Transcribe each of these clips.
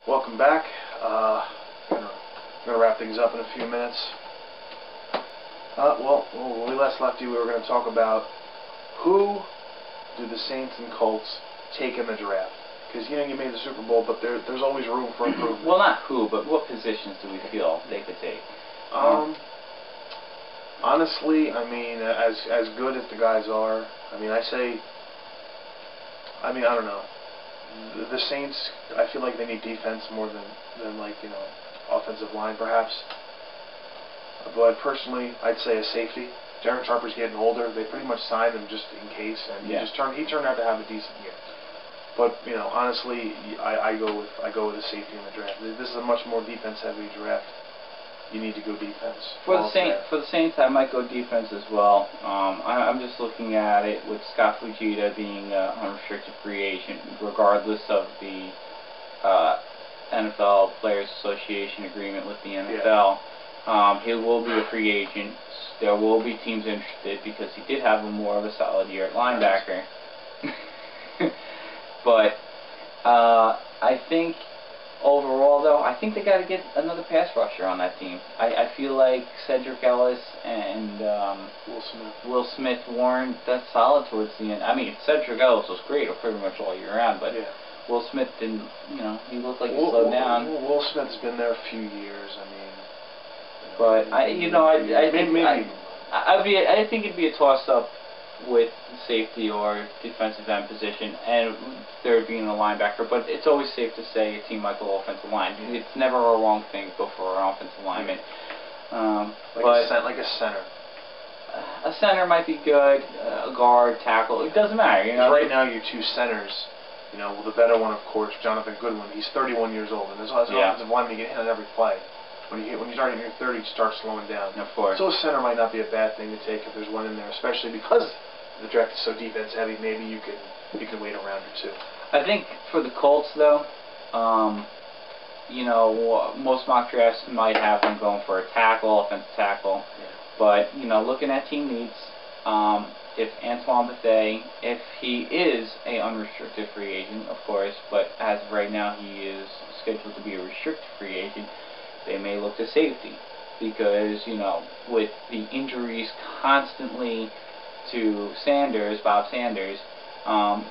Welcome back. I'm going to wrap things up in a few minutes. Well, when we last left you, we were going to talk about who do the Saints and Colts take in the draft. Because, you made the Super Bowl, but there's always room for improvement. Well, not who, but what positions do we feel they could take? Honestly, as good as the guys are, I don't know. The Saints, I feel like they need defense more than offensive line, perhaps. But personally, I'd say a safety. Darren Sharper's getting older. They pretty much signed him just in case, and he turned out to have a decent year. But honestly, I go with a safety in the draft. This is a much more defense-heavy draft. You need to go defense. For the Saints, I might go defense as well. I'm just looking at it with Scott Fujita being an unrestricted free agent, regardless of the NFL Players Association agreement with the NFL. He will be a free agent. There will be teams interested because he did have more of a solid year at linebacker. But I think overall, though, I think they got to get another pass rusher on that team. I feel like Cedric Ellis and Will Smith weren't that solid towards the end. Cedric Ellis was great pretty much all year round, but Will Smith didn't. He looked like he slowed down. Will Smith's been there a few years. But I think it'd be a toss-up with safety or defensive end position, and third being a linebacker. But it's always safe to say a team might go offensive line. It's never a wrong thing to go for an offensive lineman. Like a center. A center might be good. A guard, tackle. It doesn't matter. Right now, your two centers. The better one, of course, Jonathan Goodwin. He's 31 years old, and there's an offensive lineman you get hit on every play. When you start hitting your 30, you start slowing down. Of course. So a center might not be a bad thing to take if there's one in there, especially because the draft is so defense heavy. Maybe you can wait a round or two. I think for the Colts, though, most mock drafts might have them going for a tackle, offensive tackle. Yeah. But looking at team needs, if Antoine Bethea, if he is a unrestricted free agent, of course, but as of right now he is scheduled to be a restricted free agent, they may look to safety because, with the injuries constantly to Bob Sanders,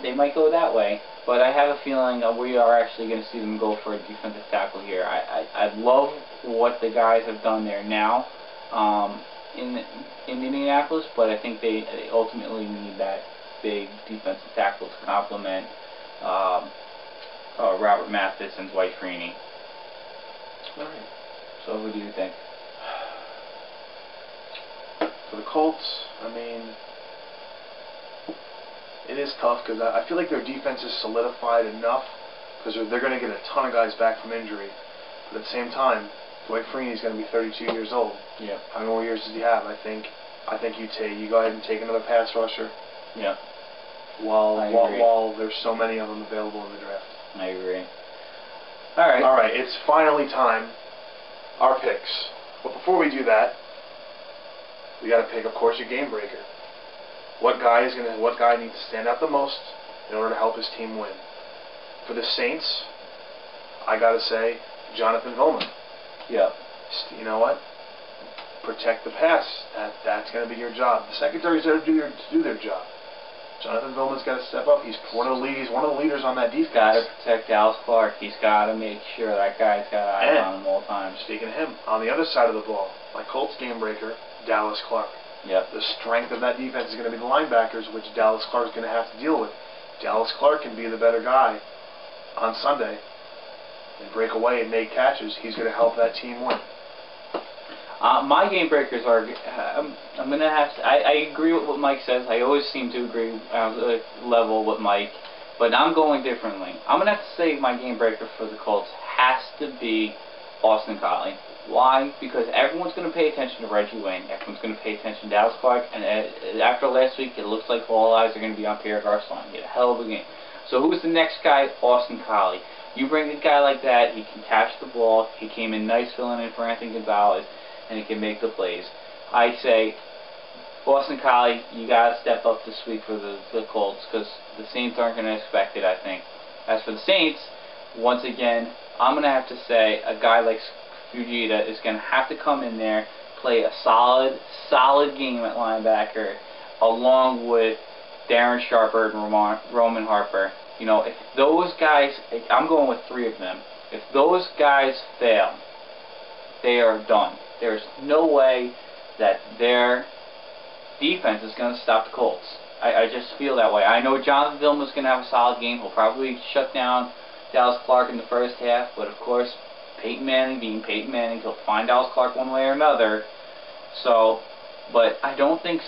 they might go that way. But I have a feeling we are actually going to see them go for a defensive tackle here. I love what the guys have done there now in Indianapolis, but I think they ultimately need that big defensive tackle to complement Robert Mathis and Dwight Freeney. All right. So who do you think? For the Colts, it is tough because I feel like their defense is solidified enough because they're going to get a ton of guys back from injury. But at the same time, Dwight Freeney is going to be 32 years old. Yeah. How many more years does he have? I think you go ahead and take another pass rusher. Yeah. While there's so many of them available in the draft. I agree. All right. It's finally time. Our picks. But before we do that, we got to pick, of course, your game breaker. What guy needs to stand out the most in order to help his team win? For the Saints, I got to say Jonathan Vilma. Yeah. You know what? Protect the pass. That's going to be your job. The secondary's there to do their job. Jonathan Vilma's got to step up. He's one of the leaders on that defense. Got to protect Dallas Clark. He's got to make sure that guy's got eyes on him all the time. Speaking of him, on the other side of the ball, my Colts game breaker, Dallas Clark. Yep. The strength of that defense is going to be the linebackers, which Dallas Clark is going to have to deal with. Dallas Clark can be the better guy on Sunday and break away and make catches. He's going to help that team win. My game breakers are. I'm gonna have to. I agree with what Mike says. I always seem to agree level with Mike, but I'm going differently. I'm gonna have to say my game breaker for the Colts has to be Austin Collie. Why? Because everyone's going to pay attention to Reggie Wayne. Everyone's going to pay attention to Dallas Clark. And after last week, it looks like all eyes are going to be on Pierre Garcon. He had a hell of a game. So who's the next guy? Austin Collie. You bring a guy like that, he can catch the ball. He came in nice filling in for Anthony Gonzalez, and he can make the plays. I say, Austin Collie, you got to step up this week for the Colts because the Saints aren't going to expect it, I think. As for the Saints, once again, I'm going to have to say a guy like Fujita is going to have to come in there, play a solid game at linebacker, along with Darren Sharper and Roman Harper. You know, if those guys, I'm going with 3 of them. If those guys fail, they are done. There's no way that their defense is going to stop the Colts. I just feel that way. I know Jonathan Vilma's going to have a solid game. He'll probably shut down Dallas Clark in the first half, but of course, Peyton Manning being Peyton Manning, he'll find Dallas Clark one way or another. So, but I don't think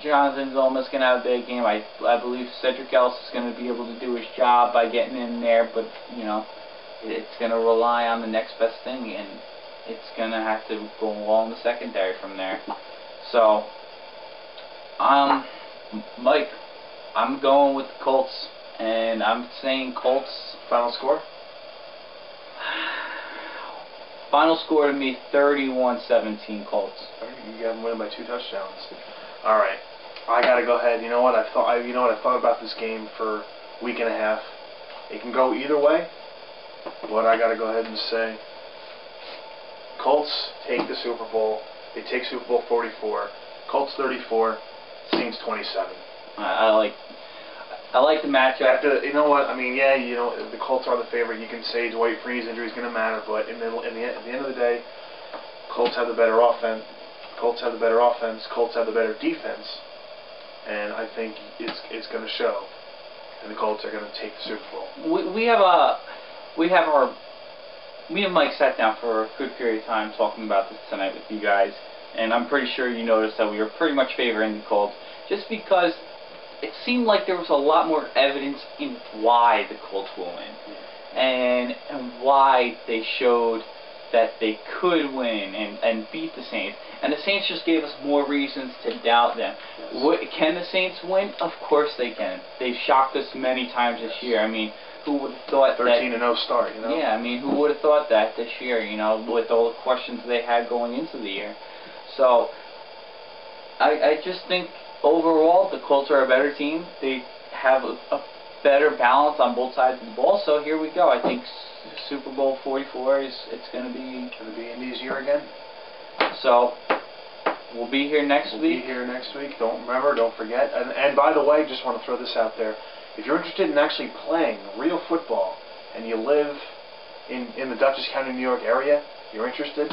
Jonathan Vilma's going to have a big game. I believe Cedric Ellis is going to be able to do his job by getting in there, but, you know, it's going to rely on the next best thing, and it's going to have to go along the secondary from there. So, Mike, I'm going with the Colts, and I'm saying Colts. Final score? Final score to me, 31-17 Colts. You got them winning by 2 touchdowns. All right, I gotta go ahead. You know what? I thought about this game for a week and a half. It can go either way, but I gotta go ahead and say Colts take the Super Bowl. They take Super Bowl 44. Colts 34. Saints 27. I like the matchup. You know what? I mean, yeah, you know, the Colts are the favorite. You can say Dwight Freeney's injury is going to matter, but at the end of the day, Colts have the better offense. Colts have the better offense. Colts have the better defense, and I think it's going to show. And the Colts are going to take the Super Bowl. Me and Mike sat down for a good period of time talking about this tonight with you guys, and I'm pretty sure you noticed that we were pretty much favoring the Colts, just because it seemed like there was a lot more evidence in why the Colts will win, and why they showed that they could win and beat the Saints. And the Saints just gave us more reasons to doubt them. Yes. Can the Saints win? Of course they can. They've shocked us many times this year. I mean, who would have thought 13-0 start, you know? Yeah, I mean, who would have thought that this year, you know, with all the questions they had going into the year. So, I just think overall the Colts are a better team. They have a better balance on both sides of the ball. So here we go. I think Super Bowl 44 it's going to be Indy's year again. So we'll be here next week. We'll be here next week. Don't forget. And by the way, just want to throw this out there. If you're interested in actually playing real football and you live in the Dutchess County, New York area, you're interested,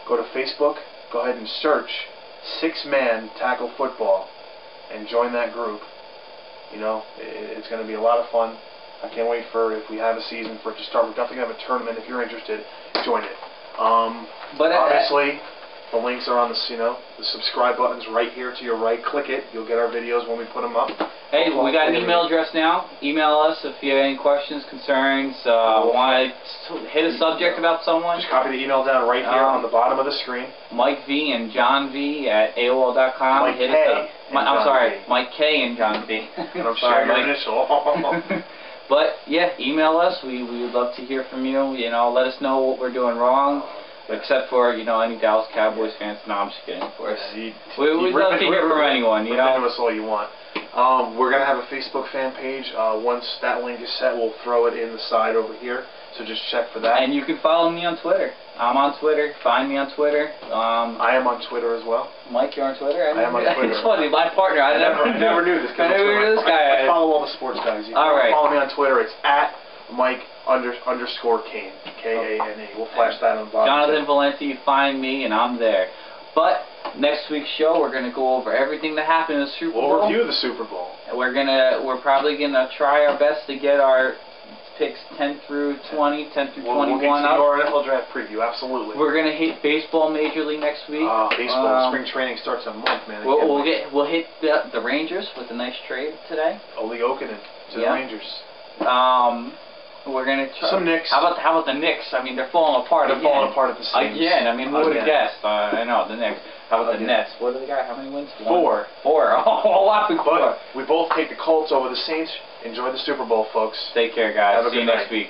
go to Facebook, go ahead and search 6-man tackle football and join that group. You know, it's going to be a lot of fun. I can't wait for, if we have a season, for it to start. We're definitely going to have a tournament. If you're interested, join it. But obviously, the links are on the subscribe button's right here to your right. Click it. You'll get our videos when we put them up. Hey, we got an email address now. Email us if you have any questions, concerns, want to hit a subject about someone. Just copy the email down right here on the bottom of the screen. Mike V and John V at AOL.com. Mike K. I'm sorry, Mike K and John V. And I'm sorry, your initial. But yeah, email us. We would love to hear from you. You know, let us know what we're doing wrong. Except for, you know, any Dallas Cowboys fans. No, I'm just kidding, of course. Yeah, we'd love to hear from anyone, you know. Rip into us all you want. We're going to have a Facebook fan page. Once that link is set, we'll throw it in the side over here. So just check for that. And you can follow me on Twitter. I'm on Twitter. Find me on Twitter. I am on Twitter as well. Mike, you're on Twitter? I am on Twitter. It's funny, my partner. I never knew this. I never knew this guy. I follow all the sports guys. You all right. Follow me on Twitter. It's at Mike_Kane. Kane. We'll flash that on the bottom. Jonathan Valenti, find me, and I'm there. But next week's show, we're going to go over everything that happened in the Super Bowl. We'll review the Super Bowl. We're probably going to try our best to get our picks 10 through 20, 10 through 21 we'll get to up. our NFL draft preview, absolutely. We're going to hit baseball Major League next week. Baseball spring training starts in a month, man. We'll hit the Rangers with a nice trade today. Oli Okinen to the Rangers. We're gonna try some Knicks. How about the Knicks? I mean, they're falling apart. They're falling apart at the seams. Again, I mean, who would have guessed? I know the Knicks. How about the Nets? What do they got? How many wins? 4. 4. Oh, a lot before. But we both take the Colts over the Saints. Enjoy the Super Bowl, folks. Take care, guys. Have a See you good next night. week.